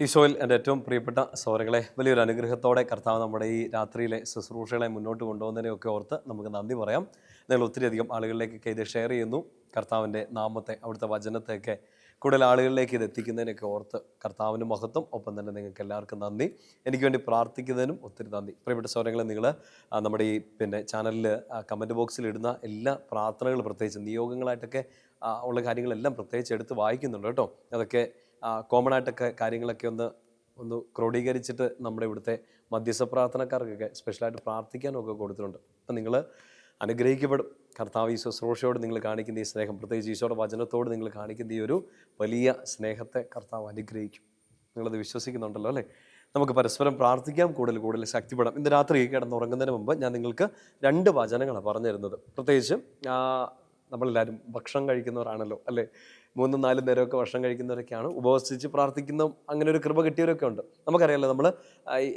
ഈശോയിൽ എൻ്റെ ഏറ്റവും പ്രിയപ്പെട്ട സഹോദരങ്ങളെ, വലിയൊരു അനുഗ്രഹത്തോടെ കർത്താവ് നമ്മുടെ ഈ രാത്രിയിലെ ശുശ്രൂഷകളെ മുന്നോട്ട് കൊണ്ടുപോകുന്നതിനെയൊക്കെ ഓർത്ത് നമുക്ക് നന്ദി പറയാം. നിങ്ങൾ ഒത്തിരിയധികം ആളുകളിലേക്കൊക്കെ ഇത് ഷെയർ ചെയ്യുന്നു. കർത്താവിൻ്റെ നാമത്തെ, അവിടുത്തെ വചനത്തെയൊക്കെ കൂടുതൽ ആളുകളിലേക്ക് ഇത് എത്തിക്കുന്നതിനൊക്കെ ഓർത്ത് കർത്താവിന് മഹത്വം. ഒപ്പം തന്നെ നിങ്ങൾക്ക് എല്ലാവർക്കും നന്ദി. എനിക്ക് വേണ്ടി പ്രാർത്ഥിക്കുന്നതിനും ഒത്തിരി നന്ദി. പ്രിയപ്പെട്ട സഹോദരങ്ങളെ, നിങ്ങൾ നമ്മുടെ ഈ ചാനലിൽ കമൻറ്റ് ബോക്സിൽ ഇടുന്ന എല്ലാ പ്രാർത്ഥനകൾ, പ്രത്യേകിച്ച് നിയോഗങ്ങളായിട്ടൊക്കെ ഉള്ള കാര്യങ്ങളെല്ലാം പ്രത്യേകിച്ച് എടുത്ത് വായിക്കുന്നുണ്ട് കേട്ടോ. അതൊക്കെ കോമൺ ആയിട്ടൊക്കെ കാര്യങ്ങളൊക്കെ ഒന്ന് ക്രോഡീകരിച്ചിട്ട് നമ്മുടെ ഇവിടുത്തെ മധ്യസ്ഥ പ്രാർത്ഥനക്കാർക്കൊക്കെ സ്പെഷ്യലായിട്ട് പ്രാർത്ഥിക്കാനൊക്കെ കൊടുത്തിട്ടുണ്ട്. അപ്പം നിങ്ങൾ അനുഗ്രഹിക്കപ്പെടും. കർത്താവ് ഈ ശുശ്രൂഷയോട് നിങ്ങൾ കാണിക്കുന്ന ഈ സ്നേഹം, പ്രത്യേകിച്ച് ഈശോയുടെ വചനത്തോട് നിങ്ങൾ കാണിക്കുന്ന ഈ ഒരു വലിയ സ്നേഹത്തെ കർത്താവ് അനുഗ്രഹിക്കും. നിങ്ങളത് വിശ്വസിക്കുന്നുണ്ടല്ലോ അല്ലേ? നമുക്ക് പരസ്പരം പ്രാർത്ഥിക്കാം, കൂടുതൽ ശക്തിപ്പെടാം. ഇന്ന് രാത്രി കിടന്നുറങ്ങുന്നതിന് മുമ്പ് ഞാൻ നിങ്ങൾക്ക് 2 വചനങ്ങളാണ് പറഞ്ഞു തരുന്നത്. പ്രത്യേകിച്ച് നമ്മളെല്ലാവരും ഭക്ഷണം കഴിക്കുന്നവരാണല്ലോ അല്ലേ? 3-4 നേരമൊക്കെ ഭക്ഷണം കഴിക്കുന്നവരൊക്കെയാണ്. ഉപവസിച്ച് പ്രാർത്ഥിക്കുന്ന അങ്ങനെ ഒരു കൃപ കിട്ടിയവരൊക്കെ ഉണ്ട്. നമുക്കറിയാമല്ലോ, നമ്മൾ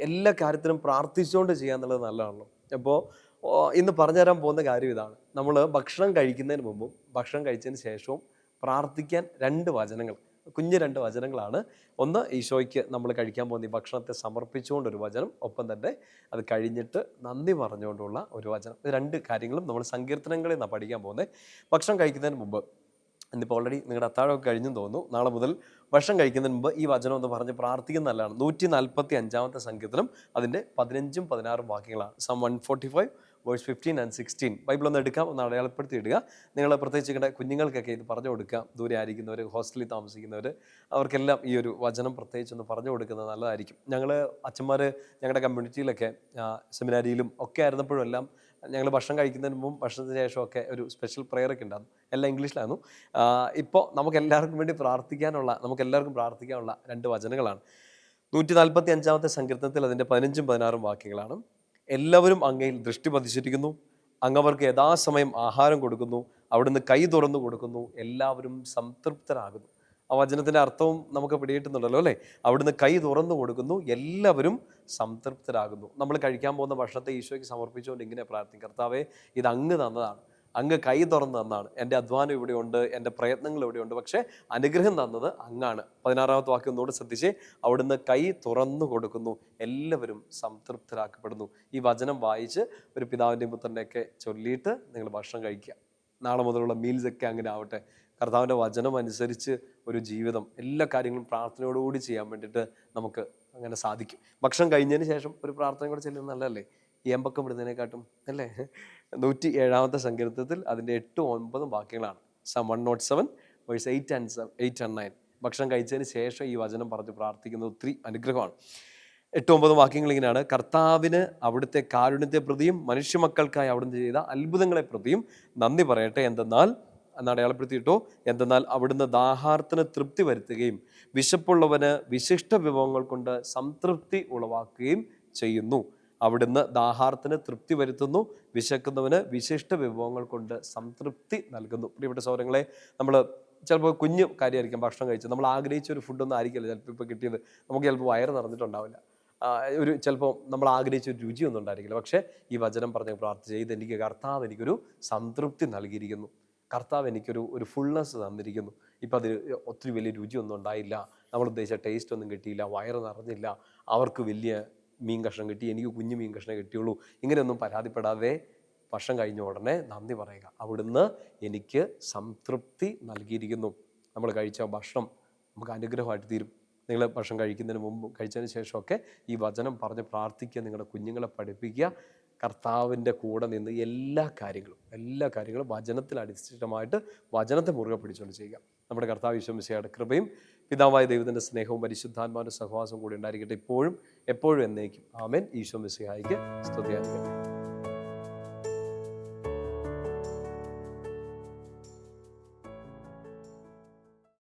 എല്ലാ കാര്യത്തിനും പ്രാർത്ഥിച്ചുകൊണ്ട് ചെയ്യാന്നുള്ളത് നല്ലതാണല്ലോ. അപ്പോൾ ഇന്ന് പറഞ്ഞു തരാൻ പോകുന്ന കാര്യം ഇതാണ്. നമ്മൾ ഭക്ഷണം കഴിക്കുന്നതിന് മുമ്പും ഭക്ഷണം കഴിച്ചതിന് ശേഷവും പ്രാർത്ഥിക്കാൻ 2 വചനങ്ങൾ, കുഞ്ഞ് 2 വചനങ്ങളാണ്. ഒന്ന്, ഈശോയ്ക്ക് നമ്മൾ കഴിക്കാൻ പോകുന്ന ഈ ഭക്ഷണത്തെ സമർപ്പിച്ചുകൊണ്ടൊരു വചനം, ഒപ്പം തന്നെ അത് കഴിഞ്ഞിട്ട് നന്ദി പറഞ്ഞുകൊണ്ടുള്ള ഒരു വചനം. ഇത് 2 കാര്യങ്ങളും നമ്മൾ സങ്കീർത്തനങ്ങളിൽ നിന്നാണ് പഠിക്കാൻ പോകുന്നത്. ഭക്ഷണം കഴിക്കുന്നതിന് മുമ്പ്, ഇന്നിപ്പോൾ ഓൾറെഡി നിങ്ങളുടെ അത്താഴമൊക്കെ കഴിഞ്ഞെന്ന് തോന്നുന്നു, നാളെ മുതൽ ഭക്ഷണം കഴിക്കുന്നതിന് മുമ്പ് ഈ വചനം ഒന്ന് പറഞ്ഞ് പ്രാർത്ഥിക്കുന്നത് നല്ലതാണ്. 145 സങ്കീർത്തനം, അതിൻ്റെ 15ഉം 16ഉം വാക്യങ്ങളാണ്. Psalm 145 verse 15 and 16. ബൈബിളൊന്ന് എടുക്കാം, ഒന്ന് അടയാളപ്പെടുത്തി ഇടുക. നിങ്ങൾ പ്രത്യേകിച്ച് നിങ്ങളുടെ കുഞ്ഞുങ്ങൾക്കൊക്കെ ഇത് പറഞ്ഞു കൊടുക്കുക. ദൂരെ ആയിരിക്കുന്നവർ, ഹോസ്റ്റലിൽ താമസിക്കുന്നവർ, അവർക്കെല്ലാം ഈ ഒരു വചനം പ്രത്യേകിച്ച് ഒന്ന് പറഞ്ഞു കൊടുക്കുന്നത് നല്ലതായിരിക്കും. ഞങ്ങൾ അച്ഛന്മാർ ഞങ്ങളുടെ കമ്മ്യൂണിറ്റിയിലൊക്കെ സെമിനാരിയിലും ഒക്കെ ആയിരുന്നപ്പോഴും എല്ലാം ഞങ്ങൾ ഭക്ഷണം കഴിക്കുന്നതിന് മുമ്പും ഭക്ഷണത്തിന് ശേഷമൊക്കെ ഒരു സ്പെഷ്യൽ പ്രെയറൊക്കെ ഉണ്ടായിരുന്നു. എല്ലാം ഇംഗ്ലീഷിലായിരുന്നു. ഇപ്പോൾ നമുക്കെല്ലാവർക്കും വേണ്ടി നമുക്കെല്ലാവർക്കും പ്രാർത്ഥിക്കാനുള്ള 2 വചനങ്ങളാണ്. 145 സങ്കീർത്തനത്തിൽ അതിൻ്റെ 15ഉം 16ഉം വാക്യങ്ങളാണ്. എല്ലാവരും അങ്ങയിൽ ദൃഷ്ടി പതിച്ചിരിക്കുന്നു, അങ്ങവർക്ക് യഥാസമയം ആഹാരം കൊടുക്കുന്നു, അവിടുന്ന് കൈ തുറന്നു കൊടുക്കുന്നു, എല്ലാവരും സംതൃപ്തരാകുന്നു. ആ വചനത്തിൻ്റെ അർത്ഥവും നമുക്ക് പിടികിട്ടുന്നുണ്ടല്ലോ അല്ലേ? അവിടുന്ന് കൈ തുറന്നു കൊടുക്കുന്നു, എല്ലാവരും സംതൃപ്തരാകുന്നു. നമ്മൾ കഴിക്കാൻ പോകുന്ന ഭക്ഷണത്തെ ഈശോയ്ക്ക് സമർപ്പിച്ചുകൊണ്ട് ഇങ്ങനെ പ്രാർത്ഥിക്കും: കർത്താവേ, ഇത് അങ്ങ് തന്നതാണ്, അങ്ങ് കൈ തുറന്ന് തന്നാണ്. എൻ്റെ അധ്വാനം ഇവിടെയുണ്ട്, എൻ്റെ പ്രയത്നങ്ങൾ ഇവിടെയുണ്ട്, പക്ഷേ അനുഗ്രഹം തന്നത് അങ്ങാണ്. 16ാമത്തെ വാക്യം ഒന്നുകൂടെ ശ്രദ്ധിച്ച്: അവിടുന്ന് കൈ തുറന്നു കൊടുക്കുന്നു, എല്ലാവരും സംതൃപ്തരാക്കപ്പെടുന്നു. ഈ വചനം വായിച്ച് ഒരു പിതാവിൻ്റെയും പുത്രൻ്റെയൊക്കെ ചൊല്ലിയിട്ട് നിങ്ങൾ ഭക്ഷണം കഴിക്കുക. നാളെ മുതലുള്ള മീൽസൊക്കെ അങ്ങനെ ആവട്ടെ. കർത്താവിൻ്റെ വചനം അനുസരിച്ച് ഒരു ജീവിതം, എല്ലാ കാര്യങ്ങളും പ്രാർത്ഥനയോടുകൂടി ചെയ്യാൻ വേണ്ടിയിട്ട് നമുക്ക് അങ്ങനെ സാധിക്കും. ഭക്ഷണം കഴിഞ്ഞതിന് ശേഷം ഒരു പ്രാർത്ഥന കൂടെ ചെല്ലുന്നത് നല്ലതല്ലേ? ഈ എമ്പക്കം ഇടുന്നതിനെക്കാട്ടും അല്ലേ? 107 സങ്കീർത്തനത്തിൽ അതിൻ്റെ 8-9 വാക്യങ്ങളാണ്. Psalm 107 verse 8 and 9. ഭക്ഷണം കഴിച്ചതിന് ശേഷം ഈ വചനം പറഞ്ഞ് പ്രാർത്ഥിക്കുന്നത് ഒത്തിരി അനുഗ്രഹമാണ്. 8-9 വാക്യങ്ങൾ ഇങ്ങനെയാണ്: കർത്താവിന് അവിടുത്തെ കാരുണ്യത്തെ പ്രതിയും മനുഷ്യമക്കൾക്കായി അവിടുന്ന് ചെയ്ത അത്ഭുതങ്ങളെ പ്രതിയും നന്ദി പറയട്ടെ. എന്തെന്നാൽ അടയാളപ്പെടുത്തിയിട്ടോ, എന്തെന്നാൽ അവിടുന്ന് ദാഹാർത്തിന് തൃപ്തി വരുത്തുകയും വിശപ്പുള്ളവന് വിശിഷ്ട വിഭവങ്ങൾ കൊണ്ട് സംതൃപ്തി ഉളവാക്കുകയും ചെയ്യുന്നു. അവിടുന്ന് ദാഹാർത്തിന് തൃപ്തി വരുത്തുന്നു, വിശക്കുന്നവന് വിശിഷ്ട വിഭവങ്ങൾ കൊണ്ട് സംതൃപ്തി നൽകുന്നു. പ്രിയപ്പെട്ട സഹോദരങ്ങളെ, നമ്മൾ ചിലപ്പോൾ കുഞ്ഞു കാര്യമായിരിക്കും ഭക്ഷണം കഴിച്ചത്, നമ്മൾ ആഗ്രഹിച്ച ഒരു ഫുഡൊന്നും ആയിരിക്കില്ല ചിലപ്പോൾ ഇപ്പോൾ കിട്ടിയത്. നമുക്ക് ചിലപ്പോൾ വയറ് നിറഞ്ഞിട്ടുണ്ടാവില്ല, ചിലപ്പോൾ നമ്മൾ ആഗ്രഹിച്ച ഒരു രുചിയൊന്നും ഉണ്ടായിരിക്കില്ല. പക്ഷേ ഈ വചനം പറഞ്ഞ് പ്രാർത്ഥിച്ച് ഇതെനിക്ക് കർത്താവ് എനിക്കൊരു സംതൃപ്തി നൽകിയിരിക്കുന്നു, കർത്താവ് എനിക്കൊരു ഫുൾനെസ് തന്നിരിക്കുന്നു. ഇപ്പം അത് ഒത്തിരി വലിയ രുചിയൊന്നും ഉണ്ടായില്ല, നമ്മൾ ഉദ്ദേശിച്ച ടേസ്റ്റ് ഒന്നും കിട്ടിയില്ല, വയറ് നിറഞ്ഞില്ല, അവർക്ക് വലിയ മീൻ കഷ്ണം കിട്ടി, എനിക്ക് കുഞ്ഞു മീൻ കഷ്ണം കിട്ടിയുള്ളൂ, ഇങ്ങനെയൊന്നും പരാതിപ്പെടാതെ ഭക്ഷണം കഴിഞ്ഞ ഉടനെ നന്ദി പറയുക: അവിടുന്ന് എനിക്ക് സംതൃപ്തി നൽകിയിരിക്കുന്നു. നമ്മൾ കഴിച്ച ഭക്ഷണം നമുക്ക് അനുഗ്രഹമായിട്ട് തീരും. നിങ്ങൾ ഭക്ഷണം കഴിക്കുന്നതിന് മുമ്പും കഴിച്ചതിന് ശേഷമൊക്കെ ഈ വചനം പറഞ്ഞ് പ്രാർത്ഥിക്കുക, നിങ്ങളുടെ കുഞ്ഞുങ്ങളെ പഠിപ്പിക്കുക. കർത്താവിൻ്റെ കൂടെ നിന്ന് എല്ലാ കാര്യങ്ങളും വചനത്തിൽ അടിസ്ഥാനമായിട്ട് വചനത്തെ മുറുകെ പിടിച്ചുകൊണ്ട് ചെയ്യുക. നമ്മുടെ കർത്താവ് ഈശോ മിശിഹായുടെ കൃപയും പിതാവായ ദൈവത്തിൻ്റെ സ്നേഹവും പരിശുദ്ധാത്മാവിൻ്റെ സഹവാസവും കൂടി ഉണ്ടായിരിക്കട്ടെ, ഇപ്പോഴും എപ്പോഴും എന്നേക്കും. ആമേൻ. ഈശോ മിശിഹായ്ക്ക് സ്തുതിയായിരിക്കട്ടെ.